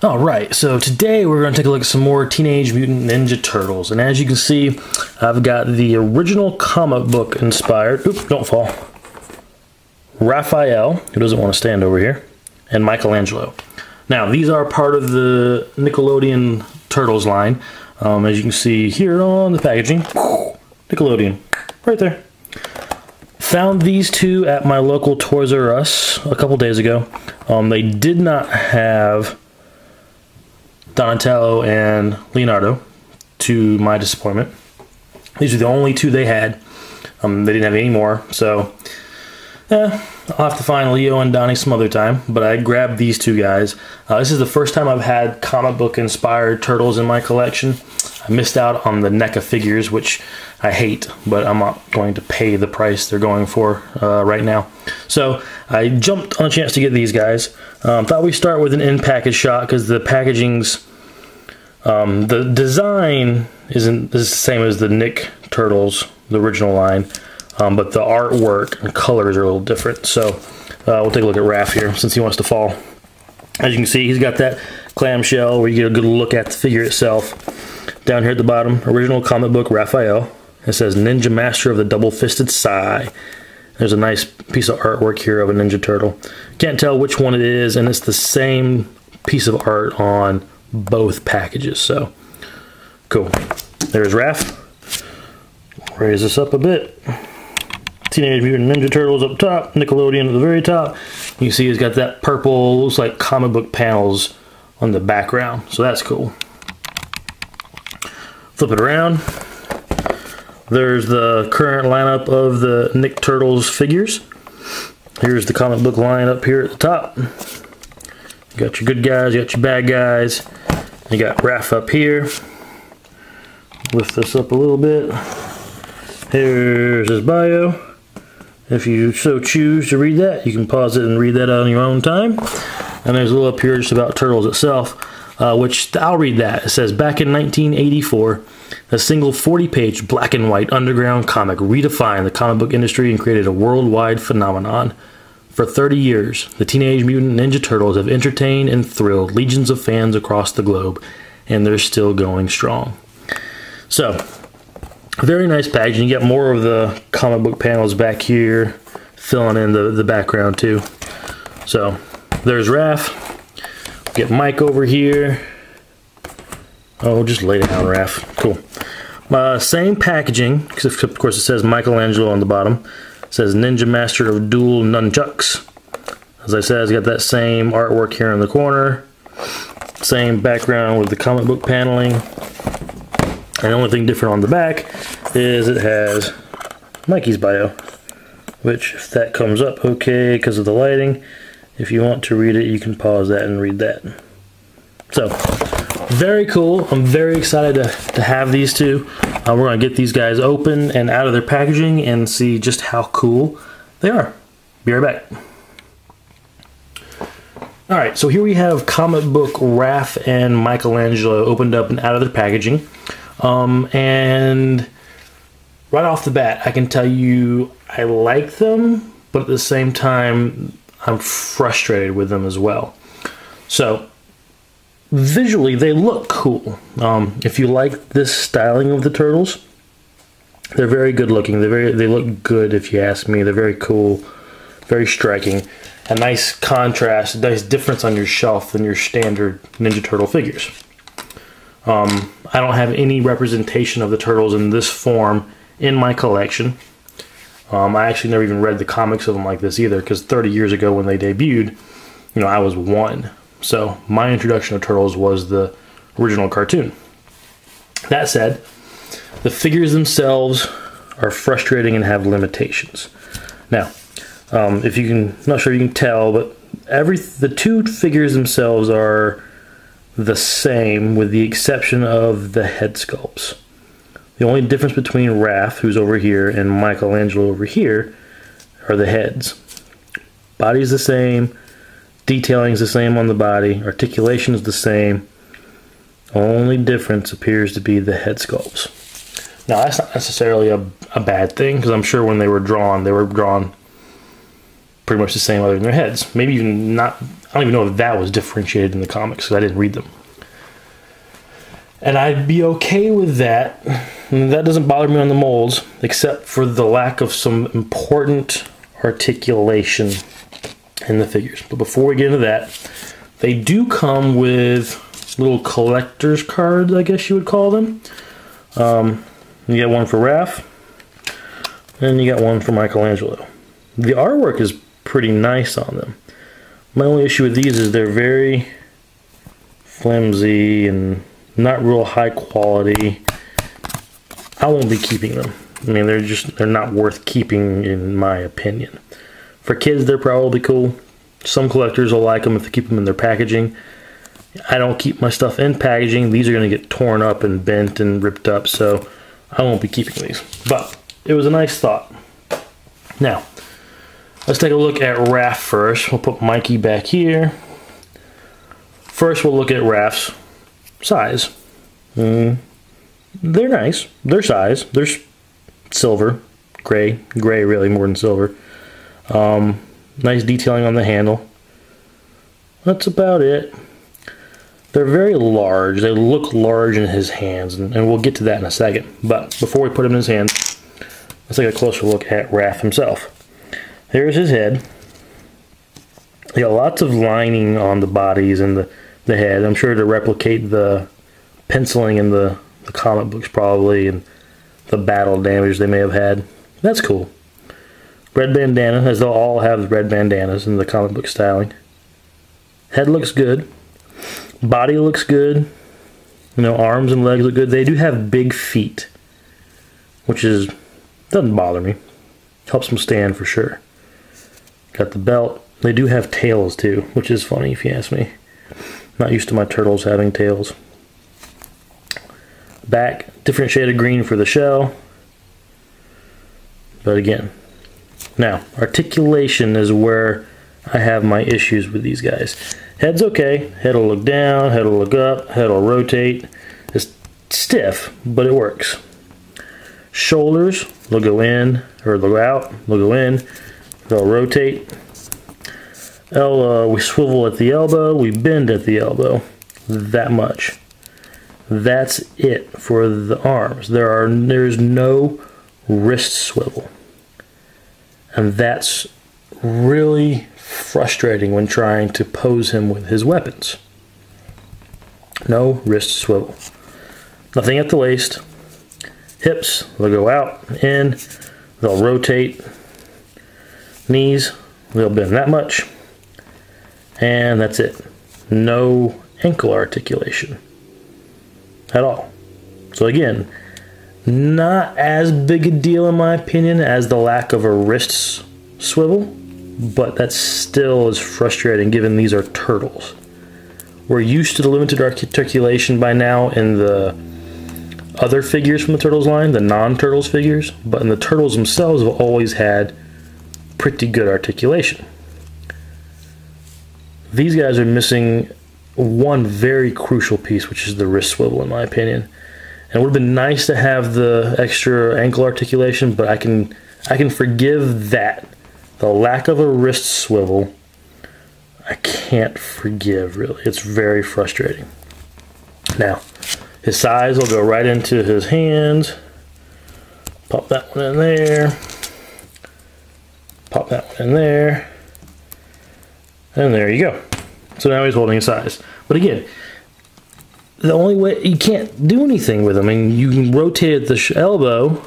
Alright, so today we're going to take a look at some more Teenage Mutant Ninja Turtles. And as you can see, I've got the original comic book inspired, oops, don't fall, Raphael, who doesn't want to stand over here, and Michelangelo. Now, these are part of the Nickelodeon Turtles line. As you can see here on the packaging, Nickelodeon, right there. Found these two at my local Toys R Us a couple days ago. They did not have Donatello and Leonardo, to my disappointment. These are the only two they had. They didn't have any more, so I'll have to find Leo and Donnie some other time, but I grabbed these two guys. This is the first time I've had comic book inspired turtles in my collection. I missed out on the NECA figures, which I hate, but I'm not going to pay the price they're going for right now. So I jumped on a chance to get these guys. Thought we'd start with an in-package shot because the packaging's, the design isn't the same as the Nick Turtles, the original line, but the artwork and colors are a little different. So we'll take a look at Raph here since he wants to fall. As you can see, he's got that clamshell where you get a good look at the figure itself. Down here at the bottom, original comic book Raphael. It says Ninja Master of the Double-Fisted Sai. There's a nice piece of artwork here of a Ninja Turtle. Can't tell which one it is, and it's the same piece of art on both packages, so cool. There's Raph. Raise this up a bit. Teenage Mutant Ninja Turtles up top, Nickelodeon at the very top. You see he's got that purple, looks like comic book panels on the background, so that's cool. Flip it around. There's the current lineup of the Nick Turtles figures. Here's the comic book line up here at the top. You got your good guys, you got your bad guys. You got Raph up here. Lift this up a little bit. Here's his bio. If you so choose to read that, you can pause it and read that on your own time. And there's a little up here just about Turtles itself, which I'll read that. It says, back in 1984, a single 40-page black and white underground comic redefined the comic book industry and created a worldwide phenomenon. For 30 years, the Teenage Mutant Ninja Turtles have entertained and thrilled legions of fans across the globe, and they're still going strong. So, very nice packaging. You get more of the comic book panels back here, filling in the background too. So, there's Raph. Get Mike over here. Oh, just lay down, Raph. Cool. Same packaging, except of course it says Michelangelo on the bottom. It says Ninja Master of Dual Nunchucks. As I said, it's got that same artwork here in the corner. Same background with the comic book paneling. And the only thing different on the back is it has Mikey's bio. Which, if that comes up okay because of the lighting, if you want to read it, you can pause that and read that. So, very cool. I'm very excited to have these two. We're going to get these guys open and out of their packaging and see just how cool they are. Be right back. Alright, so here we have comic book Raph and Michelangelo opened up and out of their packaging. And right off the bat, I can tell you I like them, but at the same time, I'm frustrated with them as well. So, visually, they look cool. If you like this styling of the Turtles, they're very good looking. They look good, if you ask me. They're very cool, very striking. A nice contrast, a nice difference on your shelf than your standard Ninja Turtle figures. I don't have any representation of the Turtles in this form in my collection. I actually never even read the comics of them like this either, because 30 years ago when they debuted, you know, I was 1. So my introduction to Turtles was the original cartoon. That said, the figures themselves are frustrating and have limitations. Now, if you can, not sure you can tell, but the two figures themselves are the same with the exception of the head sculpts. The only difference between Raph, who's over here, and Michelangelo over here are the heads. Body's the same, detailing's the same on the body, articulation is the same. Only difference appears to be the head sculpts. Now that's not necessarily a bad thing, because I'm sure when they were drawn pretty much the same other than their heads. Maybe even not, I don't even know if that was differentiated in the comics because I didn't read them. And I'd be okay with that. And that doesn't bother me on the molds, except for the lack of some important articulation in the figures. But before we get into that, they do come with little collector's cards, I guess you would call them. You get one for Raph, and you got one for Michelangelo. The artwork is pretty nice on them. My only issue with these is they're very flimsy and not real high quality. I won't be keeping them. I mean, they're not worth keeping in my opinion. For kids, they're probably cool. Some collectors will like them if they keep them in their packaging. I don't keep my stuff in packaging. These are going to get torn up and bent and ripped up, so I won't be keeping these. But it was a nice thought. Now, let's take a look at Raph first. We'll put Mikey back here. First, we'll look at Raph's size. They're nice. Their size. They're silver, gray really more than silver. Nice detailing on the handle. That's about it. They're very large. They look large in his hands, and we'll get to that in a second. But before we put him in his hands, let's take a closer look at Raph himself. Here's his head. You got lots of lining on the bodies and the head. I'm sure to replicate the penciling in the comic books probably, and the battle damage they may have had. That's cool. Red bandana, as they'll all have red bandanas in the comic book styling. Head looks good. Body looks good. You know, arms and legs look good. They do have big feet, which doesn't bother me. Helps them stand for sure. Got the belt. They do have tails too, which is funny if you ask me. Not used to my turtles having tails. Back, different shade of green for the shell. But again, now, articulation is where I have my issues with these guys. Head's okay. Head will look down, head will look up, head will rotate. It's stiff, but it works. Shoulders, they'll go in, or they'll go out, they'll go in, they'll rotate. We swivel at the elbow, we bend at the elbow. That much. That's it for the arms. There's no wrist swivel. And that's really frustrating when trying to pose him with his weapons. No wrist swivel. Nothing at the waist. Hips, they'll go out, in, they'll rotate. Knees, they'll bend that much. And that's it. No ankle articulation at all. So again, not as big a deal in my opinion as the lack of a wrist swivel, but that still is frustrating given these are turtles. We're used to the limited articulation by now in the other figures from the Turtles line, the non-Turtles figures, but in the Turtles themselves have always had pretty good articulation. These guys are missing one very crucial piece, which is the wrist swivel in my opinion. And it would have been nice to have the extra ankle articulation, but I can forgive that. The lack of a wrist swivel, I can't forgive really. It's very frustrating. Now, his size will go right into his hands. Pop that one in there. Pop that one in there. And there you go. So now he's holding his size. But again, the only way, you can't do anything with them. I mean, you can rotate at the elbow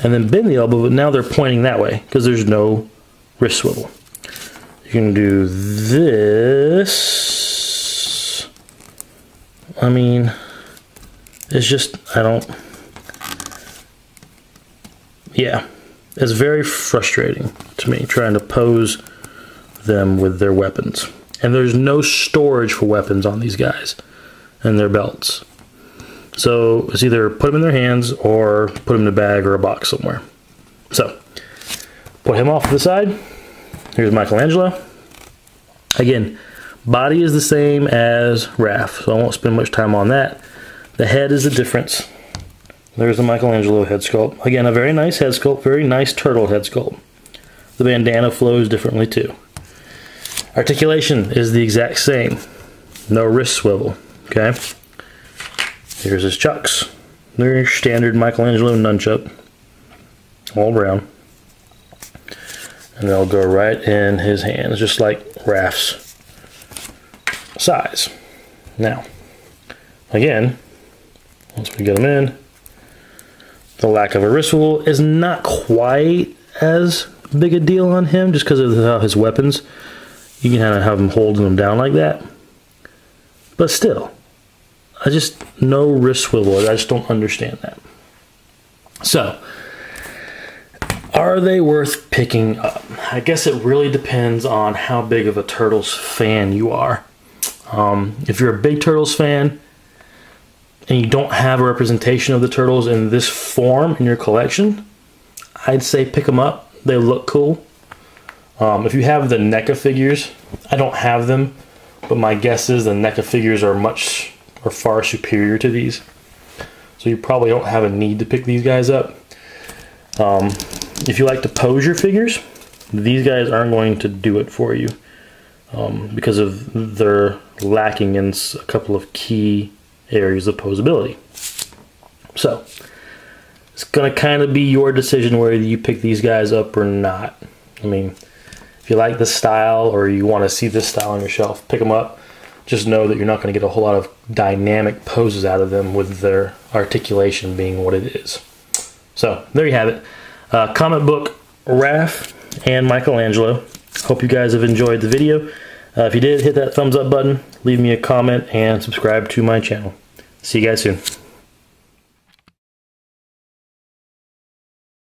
and then bend the elbow, but now they're pointing that way because there's no wrist swivel. You can do this. I mean, it's just, yeah, it's very frustrating to me trying to pose them with their weapons. And there's no storage for weapons on these guys and their belts. So it's either put them in their hands or put them in a bag or a box somewhere. So, put him off to the side. Here's Michelangelo. Again, body is the same as Raph, so I won't spend much time on that. The head is the difference. There's the Michelangelo head sculpt. Again, a very nice head sculpt, very nice turtle head sculpt. The bandana flows differently too. Articulation is the exact same. No wrist swivel, okay? Here's his chucks. They're your standard Michelangelo nunchuck, all brown. And they'll go right in his hands, just like Raph's size. Now, again, once we get them in, the lack of a wrist swivel is not quite as big a deal on him, just because of how his weapons, you can kind of have him holding them down like that. But still, no wrist swivel. I just don't understand that. So, are they worth picking up? I guess it really depends on how big of a Turtles fan you are. If you're a big Turtles fan and you don't have a representation of the Turtles in this form in your collection, I'd say pick them up. They look cool. If you have the NECA figures, I don't have them, but my guess is the NECA figures are far superior to these. So you probably don't have a need to pick these guys up. If you like to pose your figures, these guys aren't going to do it for you because of their lacking in a couple of key areas of posability. So it's going to kind of be your decision whether you pick these guys up or not. I mean, if you like the style or you want to see this style on your shelf, pick them up. Just know that you're not going to get a whole lot of dynamic poses out of them with their articulation being what it is. So there you have it. Comic book Raph and Michelangelo. Hope you guys have enjoyed the video. If you did, hit that thumbs up button, leave me a comment, and subscribe to my channel. See you guys soon.